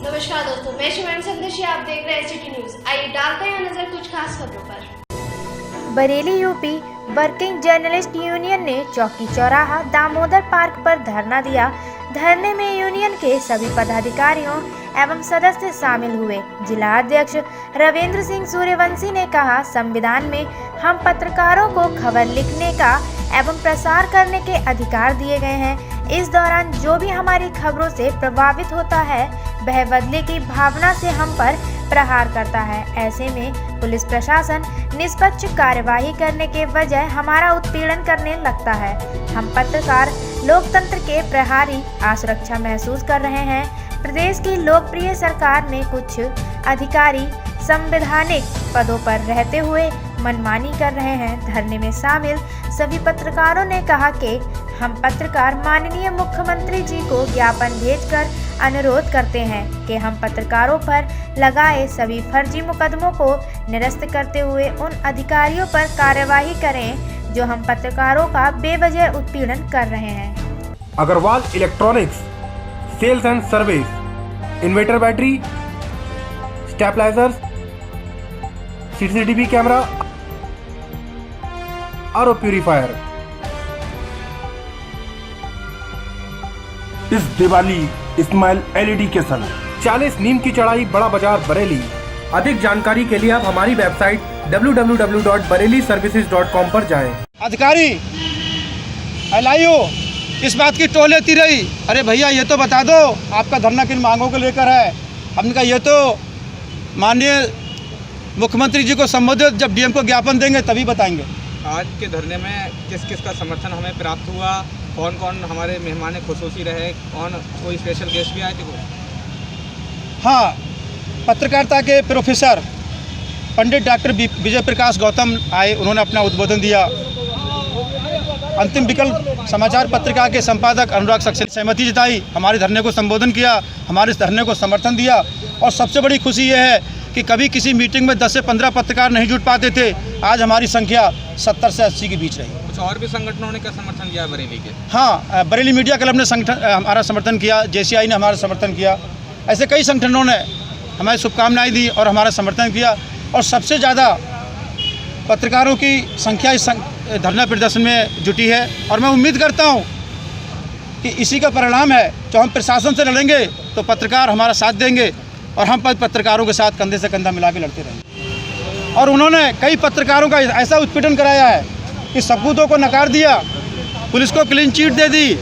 नमस्कार दोस्तों, मैं शिवानी संदेशी, आप देख रहे हैं सिटी न्यूज। आइए डालते हैं नजर कुछ खास खबरों पर। Bareilly UP working journalist union ने चौकी चौराहा दामोदर पार्क पर धरना दिया। धरने में यूनियन के सभी पदाधिकारियों एवं सदस्य शामिल हुए। जिला अध्यक्ष रविंद्र सिंह सूर्यवंशी ने कहा, संविधान में हम पत्रकारों को खबर लिखने का एवं प्रसार करने के अधिकार दिए गए हैं। इस दौरान जो भी हमारी खबरों से प्रभावित होता है वह बदले की भावना से हम पर प्रहार करता है। ऐसे में पुलिस प्रशासन निष्पक्ष कार्यवाही करने के बजाय हमारा उत्पीड़न करने लगता है। हम पत्रकार लोकतंत्र के प्रहारी असुरक्षा महसूस कर रहे हैं। प्रदेश की लोकप्रिय सरकार में कुछ अधिकारी संवैधानिक पदों पर रहते हुए मनमानी कर रहे हैं। धरने में शामिल सभी पत्रकारों ने कहा कि हम पत्रकार माननीय मुख्यमंत्री जी को ज्ञापन भेजकर अनुरोध करते हैं कि हम पत्रकारों पर लगाए सभी फर्जी मुकदमों को निरस्त करते हुए उन अधिकारियों पर कार्यवाही करें जो हम पत्रकारों का बेवजह उत्पीड़न कर रहे हैं। Agarwal electronics, sales and service, inverter battery, stabilisers, CCTV camera, RO purifier. इस दिवाली इस्माइल एलईडी के संग 40 नीम की चढ़ाई, बड़ा बाजार बरेली। अधिक जानकारी के लिए आप हमारी वेबसाइट www.bareliservices.com पर जाएं। अधिकारी एलआईओ इस बात की टोह लेती रही, अरे भैया ये तो बता दो आपका धरना किन मांगों को लेकर है। हमने कहा ये तो माननीय मुख्यमंत्री जी को संबोधित जब डीएम को ज्ञापन देंगे तभी बताएंगे। आज के धरने में किस किस का समर्थन हमें प्राप्त हुआ, कौन कौन हमारे मेहमान खुसूसी रहे, कोई स्पेशल गेस्ट भी आए थे? हाँ, पत्रकारिता के प्रोफेसर पंडित डॉक्टर विजय प्रकाश गौतम आए, उन्होंने अपना उद्बोधन दिया। अंतिम विकल्प समाचार पत्रिका के संपादक अनुराग सक्सेना सहमति जताई, हमारे धरने को संबोधन किया, हमारे इस धरने को समर्थन दिया। और सबसे बड़ी खुशी यह है कि कभी किसी मीटिंग में 10 से 15 पत्रकार नहीं जुट पाते थे, आज हमारी संख्या 70 से 80 के बीच रही। कुछ और भी संगठनों ने क्या समर्थन किया बरेली के? हाँ, बरेली मीडिया क्लब ने हमारा समर्थन किया, जेसीआई ने हमारा समर्थन किया, ऐसे कई संगठनों ने हमारी शुभकामनाएं दी और हमारा समर्थन किया। और सबसे ज़्यादा पत्रकारों की संख्या इस धरना प्रदर्शन में जुटी है और मैं उम्मीद करता हूँ कि इसी का परिणाम है। जो हम प्रशासन से लड़ेंगे तो पत्रकार हमारा साथ देंगे और हम पत्रकारों के साथ कंधे से कंधा मिला के लड़ते रहेंगे। और उन्होंने कई पत्रकारों का ऐसा उत्पीड़न कराया है कि सबूतों को नकार दिया, पुलिस को क्लीन चिट दे दी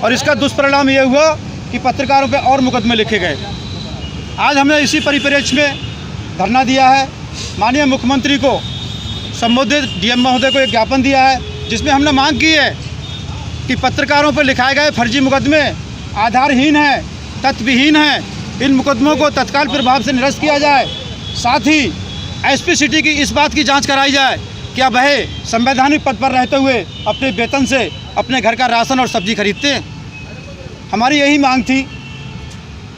और इसका दुष्परिणाम ये हुआ कि पत्रकारों पे और मुकदमे लिखे गए। आज हमने इसी परिप्रेक्ष्य में धरना दिया है, माननीय मुख्यमंत्री को संबोधित डीएम महोदय को एक ज्ञापन दिया है जिसमें हमने मांग की है कि पत्रकारों पर लिखाए गए फर्जी मुकदमे आधारहीन हैं, तथ्यविहीन हैं, इन मुकदमों को तत्काल प्रभाव से निरस्त किया जाए। साथ ही एसपी सिटी की इस बात की जांच कराई जाए क्या वह संवैधानिक पद पर रहते हुए अपने वेतन से अपने घर का राशन और सब्जी खरीदते हैं। हमारी यही मांग थी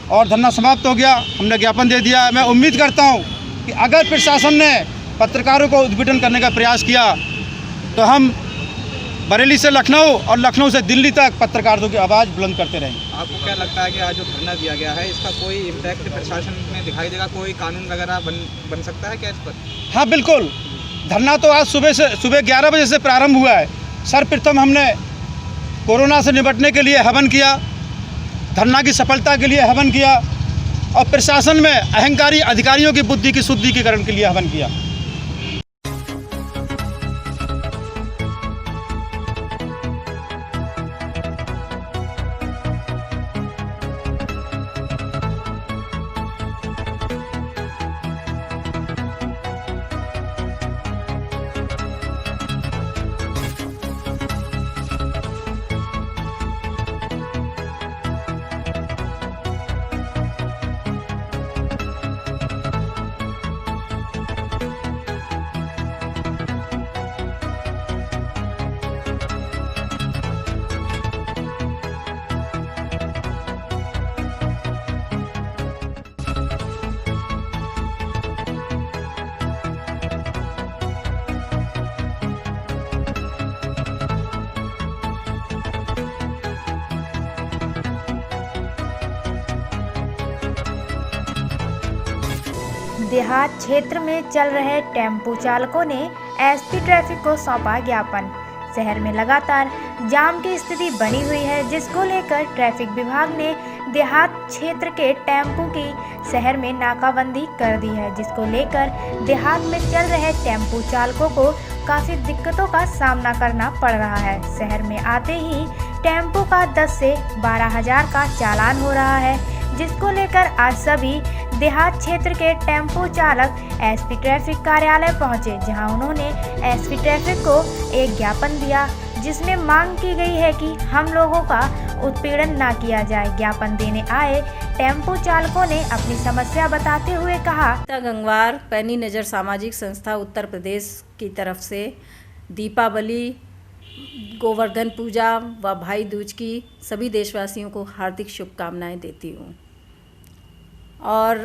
और धरना समाप्त हो गया, हमने ज्ञापन दे दिया। मैं उम्मीद करता हूं कि अगर प्रशासन ने पत्रकारों को उद्भीटन करने का प्रयास किया तो हम बरेली से लखनऊ और लखनऊ से दिल्ली तक पत्रकारों की आवाज़ बुलंद करते रहेंगे। आपको क्या लगता है कि आज जो धरना दिया गया है इसका कोई इम्पैक्ट प्रशासन में दिखाई देगा, कोई कानून वगैरह बन सकता है क्या इस पर? हाँ बिल्कुल, धरना तो आज सुबह 11 बजे से प्रारंभ हुआ है। सर्वप्रथम हमने कोरोना से निपटने के लिए हवन किया, धरना की सफलता के लिए हवन किया और प्रशासन में अहंकारी अधिकारियों की बुद्धि की शुद्धिकरण के लिए हवन किया। देहात क्षेत्र में चल रहे टेम्पो चालकों ने एसपी ट्रैफिक को सौंपा ज्ञापन। शहर में लगातार जाम की स्थिति बनी हुई है, जिसको लेकर ट्रैफिक विभाग ने देहात क्षेत्र के टेम्पो की शहर में नाकाबंदी कर दी है, जिसको लेकर देहात में चल रहे टेम्पो चालकों को काफ़ी दिक्कतों का सामना करना पड़ रहा है। शहर में आते ही टेम्पो का 10 से 12 हज़ार का चालान हो रहा है, जिसको लेकर आज सभी देहात क्षेत्र के टेम्पो चालक एसपी ट्रैफिक कार्यालय पहुंचे, जहां उन्होंने एसपी ट्रैफिक को एक ज्ञापन दिया, जिसमें मांग की गई है कि हम लोगों का उत्पीड़न ना किया जाए। ज्ञापन देने आए टेम्पो चालकों ने अपनी समस्या बताते हुए कहा, गंगवार पैनी नज़र सामाजिक संस्था उत्तर प्रदेश की तरफ से दीपावली, गोवर्धन पूजा व भाई दूज की सभी देशवासियों को हार्दिक शुभकामनाएं देती हूँ। और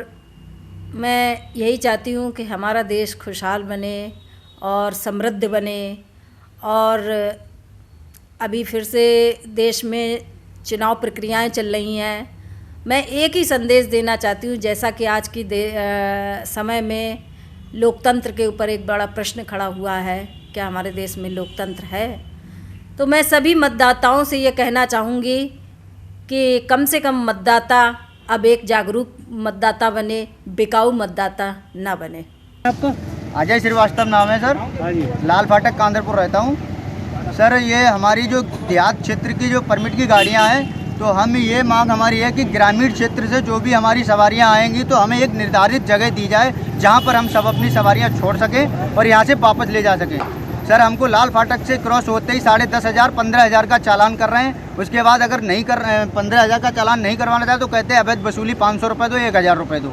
मैं यही चाहती हूँ कि हमारा देश खुशहाल बने और समृद्ध बने। और अभी फिर से देश में चुनाव प्रक्रियाएं चल रही हैं। मैं एक ही संदेश देना चाहती हूँ, जैसा कि आज की समय में लोकतंत्र के ऊपर एक बड़ा प्रश्न खड़ा हुआ है, क्या हमारे देश में लोकतंत्र है? तो मैं सभी मतदाताओं से ये कहना चाहूँगी कि कम से कम मतदाता अब एक जागरूक मतदाता बने, बिकाऊ मतदाता ना बने। आपका? अजय श्रीवास्तव नाम है सर। लाल फाटक कांदरपुर रहता हूँ सर। ये हमारी जो देहात क्षेत्र की जो परमिट की गाड़ियाँ हैं, तो हम ये मांग हमारी है कि ग्रामीण क्षेत्र से जो भी हमारी सवारियाँ आएंगी तो हमें एक निर्धारित जगह दी जाए, जहाँ पर हम सब अपनी सवारियाँ छोड़ सकें और यहाँ से वापस ले जा सकें। सर हमको लाल फाटक से क्रॉस होते ही 10,500 15,000 का चालान कर रहे हैं। उसके बाद अगर नहीं कर 15,000 का चालान नहीं करवाना चाहे तो कहते हैं अवैध वसूली 500 रुपये दो, 1,000 रुपये दो।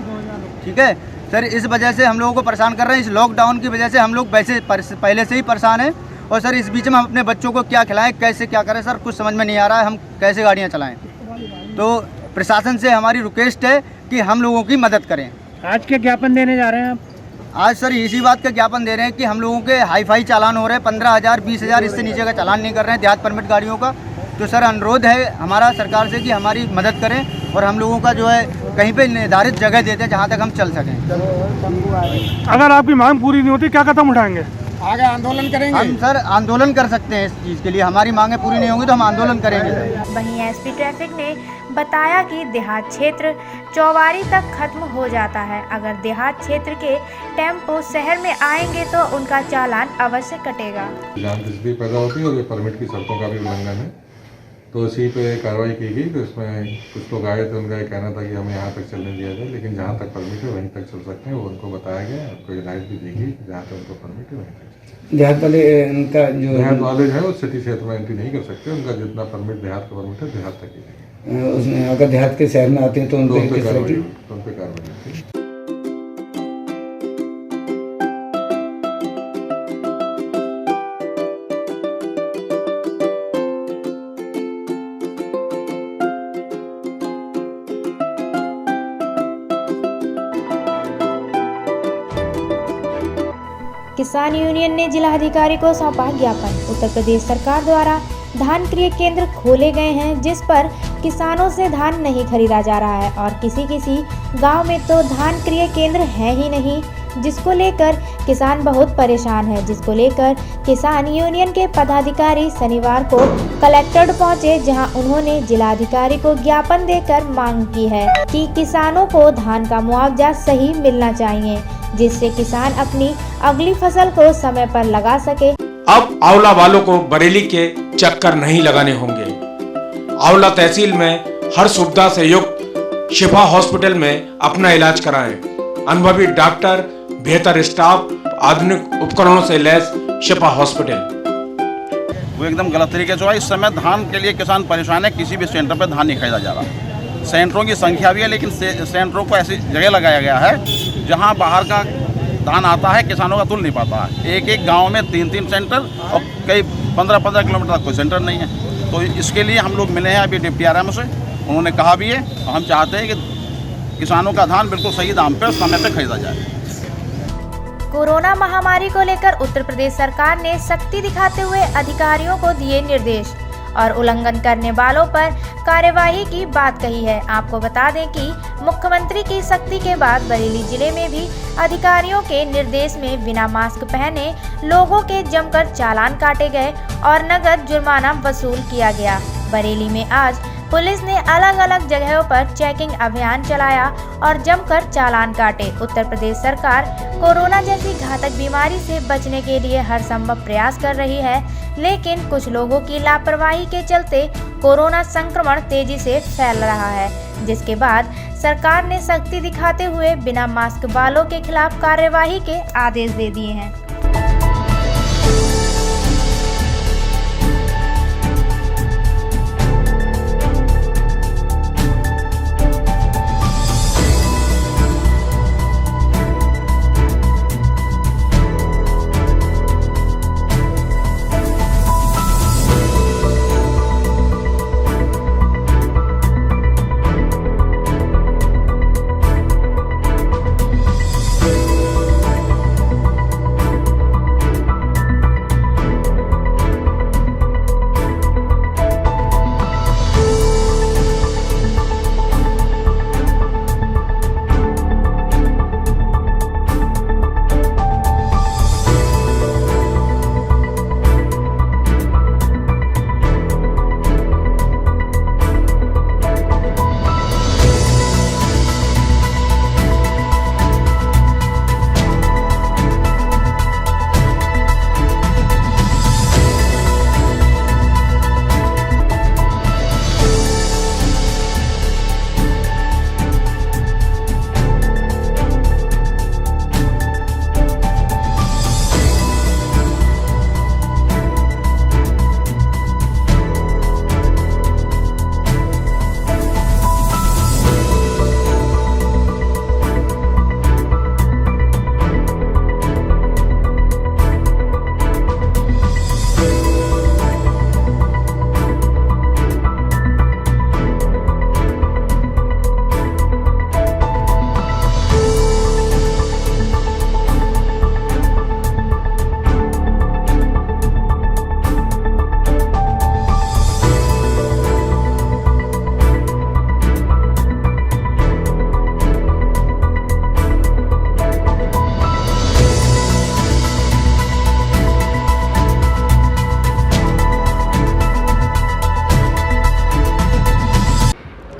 ठीक है सर, इस वजह से हम लोगों को परेशान कर रहे हैं। इस लॉकडाउन की वजह से हम लोग वैसे पहले से ही परेशान हैं। और सर इस बीच में हम अपने बच्चों को क्या खिलाएं, कैसे क्या करें सर, कुछ समझ में नहीं आ रहा है। हम कैसे गाड़ियाँ चलाएँ? तो प्रशासन से हमारी रिक्वेस्ट है कि हम लोगों की मदद करें। आज क्या ज्ञापन देने जा रहे हैं आप? आज सर इसी बात का ज्ञापन दे रहे हैं कि हम लोगों के हाई चालान हो रहे हैं, 15,000 20,000 इससे नीचे का चालान नहीं कर रहे हैं देहात परमिट गाड़ियों का। तो सर अनुरोध है हमारा सरकार से कि हमारी मदद करें और हम लोगों का जो है कहीं पे निर्धारित जगह देते हैं जहाँ तक हम चल सकें। अगर आपकी मांग पूरी नहीं होती क्या कदम उठाएंगे? आगे आंदोलन करेंगे हम सर। आंदोलन कर सकते हैं इस चीज़ के लिए, हमारी मांगें पूरी नहीं होंगी तो हम आंदोलन करेंगे सर। वहीं एसपी ट्रैफिक ने बताया कि देहात क्षेत्र चौवारी तक खत्म हो जाता है। अगर देहात क्षेत्र के टेम्पो शहर में आएंगे तो उनका चालान अवश्य कटेगा। जान दिलचस्पी पैदा होती है और ये परमिट की शर्तों का भी उल्लंघन है, तो इसी पे कार्रवाई की गई। तो इसमें कुछ लोग आए थे, उनका ये कहना था कि हमें यहाँ तक चलने दिया जाए, लेकिन जहाँ तक परमिट है वहीं तक चल सकते हैं। वो उनको बताया गया, उनको हिदायत भी दी गई जहाँ तक उनको परमिट है वहीं तक। देहात वाले उनका जो देहात वाले है वो सिटी क्षेत्र में एंट्री नहीं कर सकते। उनका जितना परमिट देहात का परमिट है देहात तक ही देंगे। उसमें अगर देहात के शहर में आते हैं तो उन पर कार्रवाई होती है। किसान यूनियन ने जिलाधिकारी को सौंपा ज्ञापन। उत्तर प्रदेश सरकार द्वारा धान क्रय केंद्र खोले गए हैं, जिस पर किसानों से धान नहीं खरीदा जा रहा है और किसी गांव में तो धान क्रय केंद्र है ही नहीं, जिसको लेकर किसान बहुत परेशान है। जिसको लेकर किसान यूनियन के पदाधिकारी शनिवार को कलेक्ट्रेट पहुंचे, जहां उन्होंने जिलाधिकारी को ज्ञापन देकर मांग की है कि किसानों को धान का मुआवजा सही मिलना चाहिए, जिससे किसान अपनी अगली फसल को समय पर लगा सके। अब आंवला वालों को बरेली के चक्कर नहीं लगाने होंगे। आंवला तहसील में हर सुविधा से युक्त शिफा हॉस्पिटल में अपना इलाज कराएं। अनुभवी डॉक्टर, बेहतर स्टाफ, आधुनिक उपकरणों से लैस शिफा हॉस्पिटल। वो एकदम गलत तरीके से हुआ। इस समय धान के लिए किसान परेशान है। किसी भी सेंटर पर धान नहीं खरीदा जा रहा। सेंटरों की संख्या भी है, लेकिन सेंटरों को ऐसी जगह लगाया गया है जहां बाहर का धान आता है, किसानों का तुल नहीं पाता है। एक गांव में 3 सेंटर और कई 15 किलोमीटर तक कोई सेंटर नहीं है। तो इसके लिए हम लोग मिले हैं अभी डिप्टी आरएम से। उन्होंने कहा भी है, तो हम चाहते हैं कि किसानों का धान बिल्कुल सही दाम पर समय पर खरीदा जाए। कोरोना महामारी को लेकर उत्तर प्रदेश सरकार ने सख्ती दिखाते हुए अधिकारियों को दिए निर्देश और उल्लंघन करने वालों पर कार्यवाही की बात कही है। आपको बता दें कि मुख्यमंत्री की सख्ती के बाद बरेली जिले में भी अधिकारियों के निर्देश में बिना मास्क पहने लोगों के जमकर चालान काटे गए और नगद जुर्माना वसूल किया गया। बरेली में आज पुलिस ने अलग अलग जगहों पर चेकिंग अभियान चलाया और जमकर चालान काटे। उत्तर प्रदेश सरकार कोरोना जैसी घातक बीमारी से बचने के लिए हर संभव प्रयास कर रही है, लेकिन कुछ लोगों की लापरवाही के चलते कोरोना संक्रमण तेजी से फैल रहा है, जिसके बाद सरकार ने सख्ती दिखाते हुए बिना मास्क वालों के खिलाफ कार्यवाही के आदेश दे दिए हैं।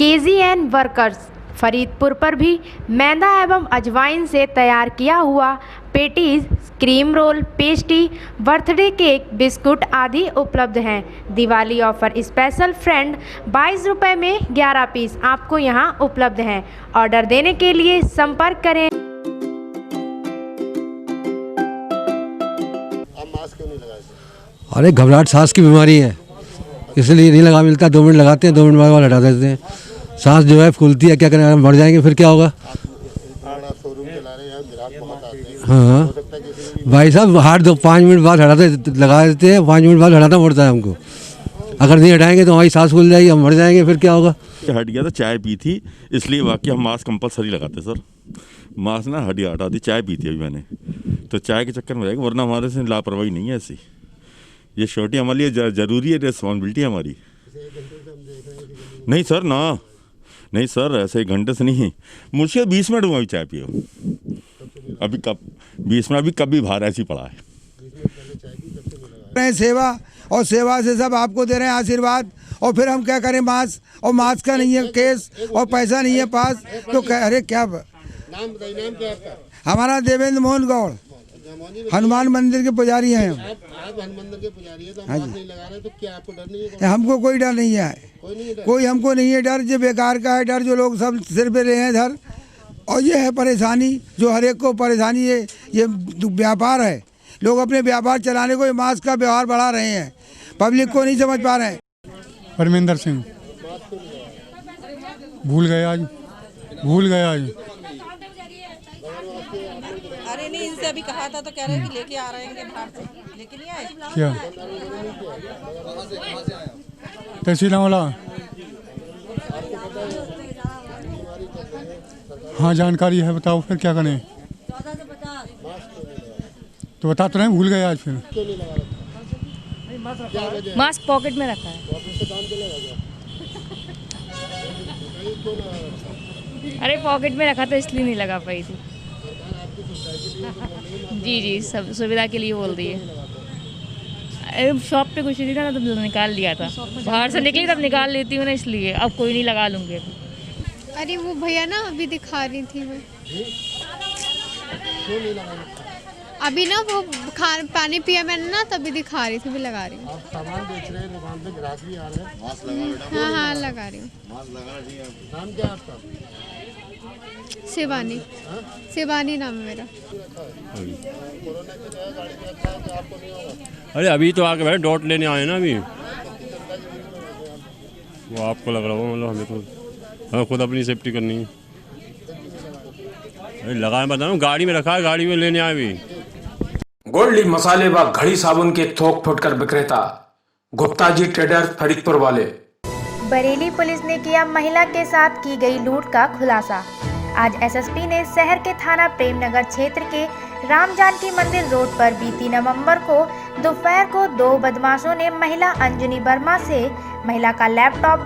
KGN वर्कर्स फरीदपुर पर भी मैदा एवं अजवाइन से तैयार किया हुआ patties, cream roll, pastry, birthday cake, biscuit आदि उपलब्ध हैं। दिवाली ऑफर स्पेशल फ्रेंड 22 रुपये में 11 पीस आपको यहां उपलब्ध हैं। ऑर्डर देने के लिए संपर्क करें। अरे घबराहट सांस की बीमारी है, इसलिए नहीं लगा मिलता। 2 मिनट लगाते हैं, 2 मिनट बाद हटा देते हैं। सांस जो है फूलती है, क्या करें, मर जाएंगे फिर क्या होगा। हाँ भाई साहब, हार्ट 5 मिनट बाद हटाते लगा देते हैं, 5 मिनट बाद हटाना पड़ता है हमको। अगर नहीं हटाएंगे तो हमारी सांस फूल जाएगी, हम मर जाएंगे, फिर क्या होगा। हट गया था, चाय पी थी, इसलिए वाकई हम मास्क कंपलसरी लगाते सर। मास्क ना हटा दी, चाय पी थी अभी मैंने, तो चाय के चक्कर में रहेगा, वरना हमारे से लापरवाही नहीं है ऐसी। ये श्योरिटी हमारे लिए ज़रूरी है, रिस्पॉन्सिबिलिटी है हमारी। नहीं सर, ना नहीं सर, ऐसे 1 घंटे से नहीं, मुझसे 20 मिनट हुआ अभी चाय पियो। अभी कब 20 मिनट, अभी कभी बाहर ऐसी पड़ा है। सेवा और सेवा से सब आपको दे रहे हैं आशीर्वाद, और फिर हम क्या करें। मास्क और मास्क का नहीं है केस और पैसा नहीं है पास, तो अरे क्या। नाम क्या आपका? हमारा देवेंद्र मोहन गौड़, हनुमान मंदिर के पुजारी हैं। आप हनुमान मंदिर के पुजारी हैं, तो हम मास्क नहीं लगा रहे, तो क्या आपको डर नहीं है? हमको कोई डर नहीं है, कोई हमको नहीं है डर। जो बेकार का है डर, जो लोग सब सिर पे ले हैं इधर। और ये है परेशानी, जो हर एक को परेशानी है। ये व्यापार है, लोग अपने व्यापार चलाने को मास्क का व्यवहार बढ़ा रहे हैं, पब्लिक को नहीं समझ पा रहे हैं। परमेंद्र सिंह, भूल गया आज। अरे नहीं, इनसे अभी कहा था तो कह रहे हैं कि लेके आ रहे हैं बाहर से, लेके नहीं आए क्या। तहसील वाला, हाँ जानकारी है, बताओ फिर क्या करें। तो बता तो नहीं, भूल गए आज। फिर मास्क पॉकेट में रखा है। अरे पॉकेट में रखा था इसलिए नहीं लगा पाई थी। जी सब सुविधा के लिए बोल दिए। शॉप पे कुछ नहीं था ना, तो निकाल लिया था। बाहर से निकली तब निकाल लेती हूँ ना, इसलिए अब कोई नहीं लगा लूँगी अभी। अरे वो भैया ना अभी दिखा रही थी मैं, अभी ना वो पानी पिया मैंने ना, तभी दिखा रही थी, भी लगा रही हूँ। आप सामान बेच रहे हैं दुकान पे, ग्राहक भी आ रहे हैं? मास्क लगा रहे हैं? हाँ लगा रही हूँ। मास्क लगा रही हैं। नाम क्या है आपका? शिवानी। शिवानी नाम है मेरा। अरे अभी तो आके बैठे, डॉट लेने आए ना अभी। वो आपको लग रहा हो, मतलब हमें खुद अपनी सेफ्टी करनी है। अरे लगाए बता रहा हूँ, गाड़ी में रखा है, गाड़ी में लेने आए अभी। गोल्डी मसाले व घड़ी साबुन के थोक फुटकर विक्रेता गुप्ता जी ट्रेडर्स फरीदपुर वाले। बरेली पुलिस ने किया महिला के साथ की गई लूट का खुलासा। आज एसएसपी ने शहर के थाना प्रेमनगर क्षेत्र के राम जानकी मंदिर रोड पर बीती नवंबर को दोपहर को 2 बदमाशों ने महिला अंजनी वर्मा से महिला का लैपटॉप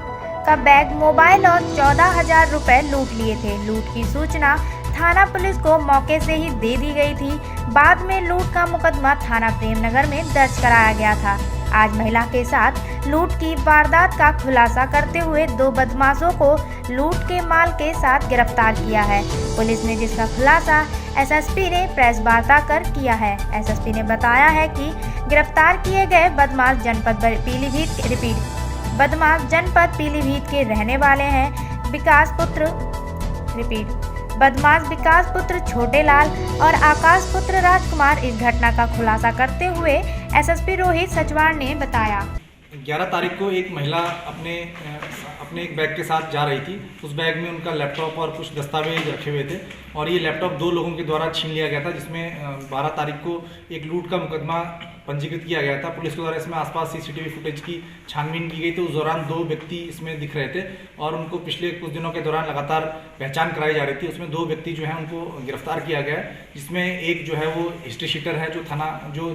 का बैग, मोबाइल और 14,000 रुपए लूट लिए थे। लूट की सूचना थाना पुलिस को मौके से ही दे दी गई थी। बाद में लूट का मुकदमा थाना प्रेमनगर में दर्ज कराया गया था। आज महिला के साथ लूट की वारदात का खुलासा करते हुए 2 बदमाशों को लूट के माल के साथ गिरफ्तार किया है पुलिस ने, जिसका खुलासा एसएसपी ने प्रेस वार्ता कर किया है। एसएसपी ने बताया है कि गिरफ्तार किए गए बदमाश जनपद पीलीभीत के रहने वाले हैं। बदमाश विकास पुत्र छोटे लाल और आकाश पुत्र राजकुमार। इस घटना का खुलासा करते हुए एसएसपी रोहित सचवाण ने बताया, 11 तारीख को एक महिला अपने एक बैग के साथ जा रही थी। उस बैग में उनका लैपटॉप और कुछ दस्तावेज रखे हुए थे और ये लैपटॉप 2 लोगों के द्वारा छीन लिया गया था, जिसमें 12 तारीख को एक लूट का मुकदमा पंजीकृत किया गया था। पुलिस के द्वारा इसमें आसपास सीसीटीवी फुटेज की छानबीन की गई थी। उस दौरान 2 व्यक्ति इसमें दिख रहे थे और उनको पिछले कुछ दिनों के दौरान लगातार पहचान कराई जा रही थी। उसमें 2 व्यक्ति जो हैं उनको गिरफ्तार किया गया है, जिसमें एक जो है वो हिस्ट्री शीटर है जो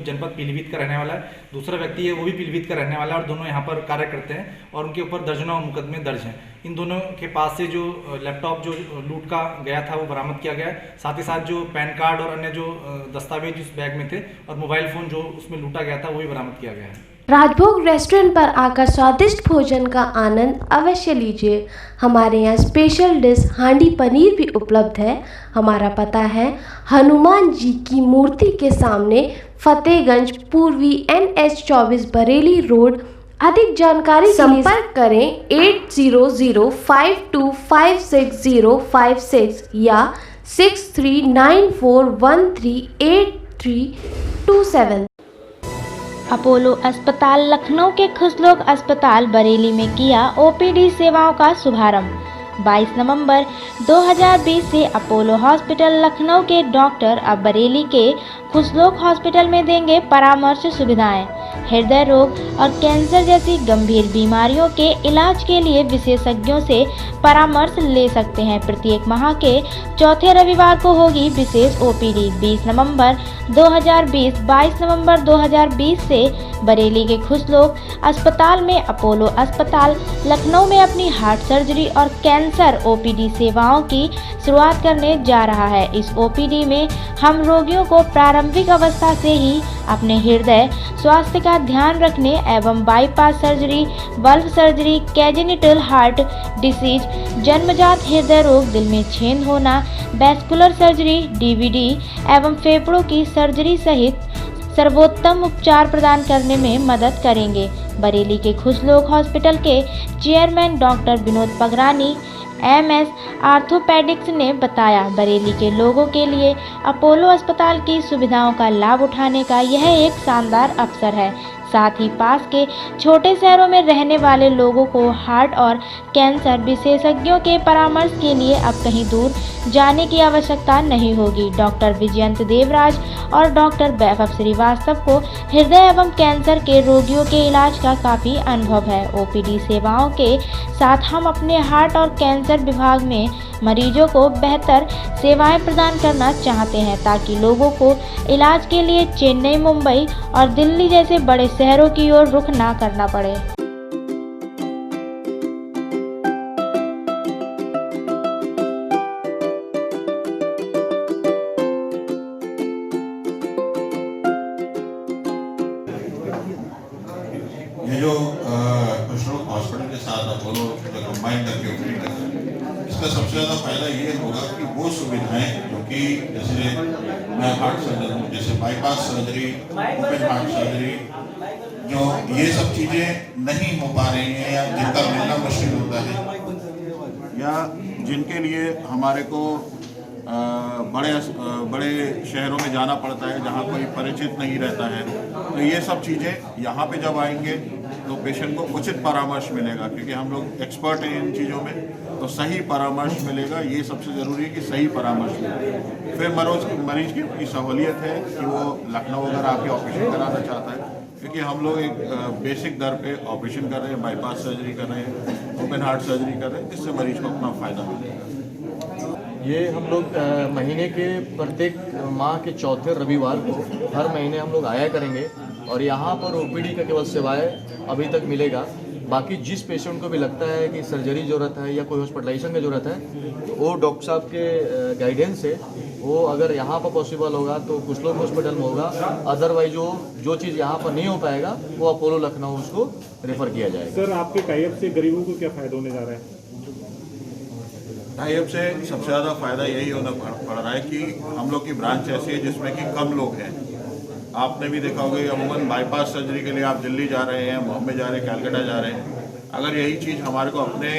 जनपद पीलीभीत का रहने वाला है। दूसरा व्यक्ति है वो भी पीलीभीत का रहने वाला है और दोनों यहाँ पर कार्य करते हैं और उनके ऊपर दर्जनों मुकदमे दर्ज हैं। इन दोनों के पास से जो लैपटॉप जो लूट का गया था वो बरामद किया गया है। साथ ही साथ जो पैन कार्ड और अन्य जो दस्तावेज उस बैग में थे और मोबाइल फ़ोन जो उसमें लूटा गया था वो भी बरामद किया गया है। राजभोग रेस्टोरेंट पर आकर स्वादिष्ट भोजन का आनंद अवश्य लीजिए। हमारे यहाँ स्पेशल डिश हांडी पनीर भी उपलब्ध है। हमारा पता है हनुमान जी की मूर्ति के सामने, फतेहगंज पूर्वी NH 24 बरेली रोड। अधिक जानकारी संपर्क करें 8005256056 या 6394138327। अपोलो अस्पताल लखनऊ के खुशलोक अस्पताल बरेली में किया OPD सेवाओं का शुभारंभ। 22 नवंबर 2020 से अपोलो हॉस्पिटल लखनऊ के डॉक्टर अब बरेली के खुशलोक हॉस्पिटल में देंगे परामर्श सुविधाएं। हृदय रोग और कैंसर जैसी गंभीर बीमारियों के इलाज के लिए विशेषज्ञों से परामर्श ले सकते हैं। प्रत्येक माह के चौथे रविवार को होगी विशेष OPD। 20 नवंबर 2020 22 नवंबर 2020 से बरेली के खुशलोक अस्पताल में अपोलो अस्पताल लखनऊ में अपनी हार्ट सर्जरी और कैंसर OPD सेवाओं की शुरुआत करने जा रहा है। इस OPD में हम रोगियों को प्रारंभिक अवस्था से ही अपने हृदय स्वास्थ्य का ध्यान रखने एवं bypass surgery, valve surgery, congenital heart disease, जन्मजात हृदय रोग, दिल में छेद होना, वैस्कुलर सर्जरी, DVD एवं फेफड़ों की सर्जरी सहित सर्वोत्तम उपचार प्रदान करने में मदद करेंगे। बरेली के खुशलोक हॉस्पिटल के chairman doctor Vinod Pagrani MS orthopaedics ने बताया, बरेली के लोगों के लिए अपोलो अस्पताल की सुविधाओं का लाभ उठाने का यह एक शानदार अवसर है। साथ ही पास के छोटे शहरों में रहने वाले लोगों को हार्ट और कैंसर विशेषज्ञों के परामर्श के लिए अब कहीं दूर जाने की आवश्यकता नहीं होगी। डॉक्टर विजयंत देवराज और डॉक्टर वैभव श्रीवास्तव को हृदय एवं कैंसर के रोगियों के इलाज का काफ़ी अनुभव है। OPD सेवाओं के साथ हम अपने हार्ट और कैंसर विभाग में मरीजों को बेहतर सेवाएं प्रदान करना चाहते हैं ताकि लोगों को इलाज के लिए चेन्नई, मुंबई और दिल्ली जैसे बड़े शहरों की ओर रुख ना करना पड़े। जो कुछ लोग हॉस्पिटल के साथ अपोलो जो कंबाइन करके ओपीडी कर रहे हैं, इसका सबसे ज़्यादा फायदा ये होगा कि वो सुविधाएं जो कि जैसे मैं हार्ट सर्जन हूँ, जैसे bypass surgery, open heart surgery, जो ये सब चीज़ें नहीं हो पा रही हैं या जिनका मिलना मुश्किल होता है या जिनके लिए हमारे को बड़े शहरों में जाना पड़ता है जहाँ कोई परिचित नहीं रहता है, तो ये सब चीज़ें यहाँ पे जब आएंगे तो पेशेंट को उचित परामर्श मिलेगा, क्योंकि हम लोग एक्सपर्ट हैं इन चीज़ों में, तो सही परामर्श मिलेगा। ये सबसे ज़रूरी है कि सही परामर्श मिले। फिर मरीज की अपनी सहूलियत है कि वो लखनऊ अगर आके ऑपरेशन कराना चाहता है, क्योंकि हम लोग एक बेसिक दर पे ऑपरेशन कर रहे हैं, बाईपास सर्जरी कर रहे हैं, ओपन हार्ट सर्जरी कर रहे हैं, जिससे मरीज को अपना फ़ायदा मिलेगा। ये हम लोग महीने के प्रत्येक माह के चौथे रविवार को हर महीने हम लोग आया करेंगे और यहाँ पर ओपीडी का केवल सेवाएं अभी तक मिलेगा। बाकी जिस पेशेंट को भी लगता है कि सर्जरी ज़रूरत है या कोई हॉस्पिटलाइजेशन की ज़रूरत है, वो डॉक्टर साहब के गाइडेंस से वो अगर यहाँ पर पॉसिबल होगा तो कुछ लोग हॉस्पिटल में होगा, अदरवाइज जो चीज़ यहाँ पर नहीं हो पाएगा वो अपोलो लखनऊ उसको रेफ़र किया जाएगा। सर, आपके टाइप से गरीबों को क्या फ़ायदा होने जा रहा है? टाइप से सबसे ज़्यादा फ़ायदा यही होना पड़ रहा है कि हम लोग की ब्रांच ऐसी है जिसमें कि कम लोग हैं। आपने भी देखा होगा अमूमन बाईपास सर्जरी के लिए आप दिल्ली जा रहे हैं, बॉम्बे जा रहे हैं, कैलकाटा जा रहे हैं। अगर यही चीज़ हमारे को अपने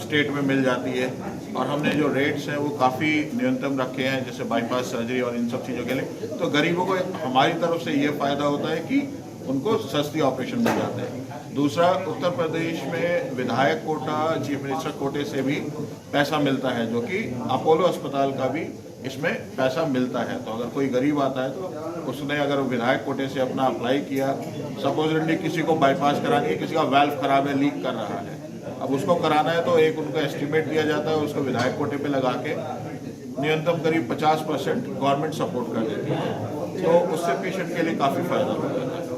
स्टेट में मिल जाती है और हमने जो रेट्स हैं वो काफ़ी न्यूनतम रखे हैं, जैसे बाईपास सर्जरी और इन सब चीज़ों के लिए, तो गरीबों को हमारी तरफ से ये फ़ायदा होता है कि उनको सस्ती ऑपरेशन मिल जाते हैं। दूसरा, उत्तर प्रदेश में विधायक कोटा, चीफ मिनिस्टर कोटे से भी पैसा मिलता है, जो कि अपोलो अस्पताल का भी इसमें पैसा मिलता है। तो अगर कोई गरीब आता है तो उसने अगर विधायक कोटे से अपना अप्लाई किया, सपोजिटली किसी को बाईपास करानी है, किसी का वाल्व खराब है, लीक कर रहा है, अब उसको कराना है तो एक उनको एस्टिमेट दिया जाता है, उसको विधायक कोटे पे लगा के न्यूनतम करीब 50% गवर्नमेंट सपोर्ट कर देती है, तो उससे पेशेंट के लिए काफ़ी फायदा हो जाता है।